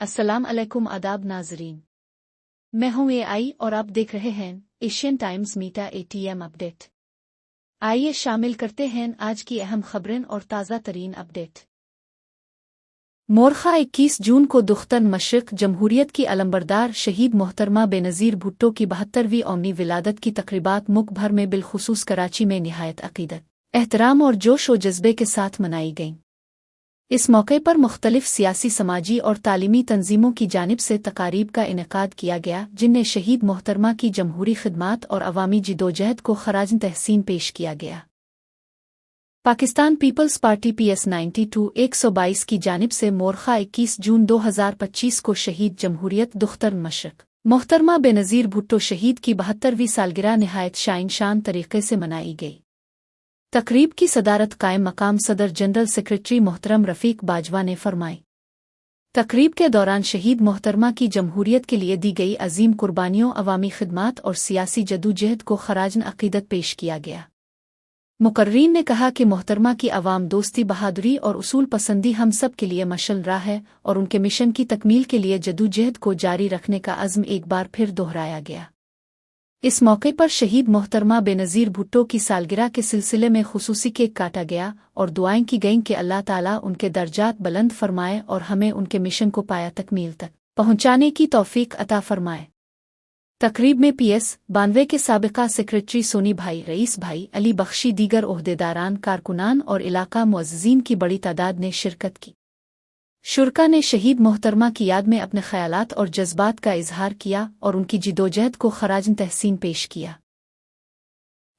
अस्सलाम अलैकुम आदाब नाजरीन। मैं हूं AI और आप देख रहे हैं एशियन टाइम्स मीटा ATM अपडेट। आइए शामिल करते हैं आज की अहम खबरें और ताज़ा तरीन अपडेट। मोरखा 21 जून को दुख्तन मशरिक जमहूरियत की अलंबरदार शहीद मोहतरमा बेनज़ीर भुट्टो की 72वीं औनी विलादत की तकरीबात मुल्क भर में बिलखुसूस कराची में निहायत अकीदत, एहतराम और जोश व जज्बे के साथ मनाई गईं। इस मौके पर मुख्तलिफ सियासी, समाजी और तालीमी तंजीमों की जानिब से तकारीब का इनेकाद किया गया, जिनमें शहीद मोहतरमा की जमहूरी खिदमात और अवामी जिदोजहद को खराज तहसीन पेश किया गया। पाकिस्तान पीपल्स पार्टी PS92 122 की जानिब से मोरखा 21 जून 2025 को शहीद जमहूरियत दुख्तर मशरिक मोहतरमा बेनज़ीर भुट्टो शहीद की 72वीं सालगिरह निहायत शाइन शान तरीके से मनाई गई। तकरीब की सदारत कायम मकाम सदर जनरल सेक्रेटरी मोहतरम रफ़ीक बाजवा ने फरमाई। तकरीब के दौरान शहीद मोहतरमा की जमहूरियत के लिए दी गई अजीम कुर्बानियों, अवामी खिदमात और सियासी जदोजहद को खराजन अकीदत पेश किया गया। मुकर्रीन ने कहा कि मोहतरमा की अवाम दोस्ती, बहादुरी और उसूल पसंदी हम सब के लिए मशल राह है और उनके मिशन की तकमील के लिए जदोजहद को जारी रखने का अज़्म एक बार फिर दोहराया गया। इस मौके पर शहीद मोहतरमा बेनज़ीर भुट्टो की सालगिरह के सिलसिले में खुसूसी केक काटा गया और दुआएं की गईं कि अल्लाह ताला उनके दर्जात बुलंद फरमाए और हमें उनके मिशन को पाया तकमील तक पहुंचाने की तौफीक अता फरमाए। तकरीब में PS92 के साबिका सेक्रेटरी सोनी भाई, रईस भाई, अली बख्शी, दीगर ओहदेदारान, कारकुनान और इलाका मुअज़्ज़िज़ीन की बड़ी तादाद ने शिरकत की। शुरका ने शहीद मोहतरमा की याद में अपने ख्यालात और जज्बात का इजहार किया और उनकी जिदोजहद को खराजन तहसीन पेश किया।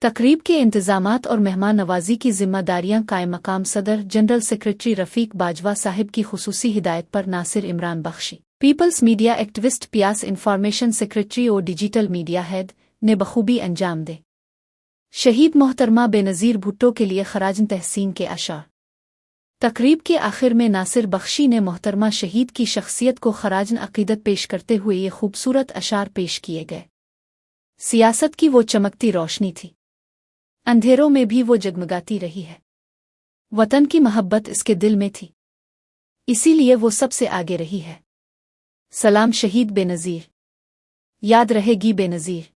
तकरीब के इंतजामात और मेहमान नवाजी की जिम्मेदारियां कायम मकाम सदर जनरल सेक्रेटरी रफ़ीक बाजवा साहिब की खुसूसी हिदायत पर Nasir Imran Bakhshi, peoples media activist, पियास इंफॉर्मेशन सेक्रेटरी और डिजिटल मीडिया हेड ने बखूबी अंजाम दे। शहीद मोहतरमा बेनज़ीर भुट्टो के लिए खराजन तहसीन के अशार। तकरीब के आखिर में नासिर बख्शी ने मोहतरमा शहीद की शख्सियत को खराजन अकीदत पेश करते हुए ये खूबसूरत अशार पेश किए गए। सियासत की वो चमकती रोशनी थी, अंधेरों में भी वो जगमगाती रही है। वतन की मोहब्बत इसके दिल में थी, इसीलिए वो सबसे आगे रही है। सलाम शहीद बेनज़ीर, याद रहेगी बेनज़ीर।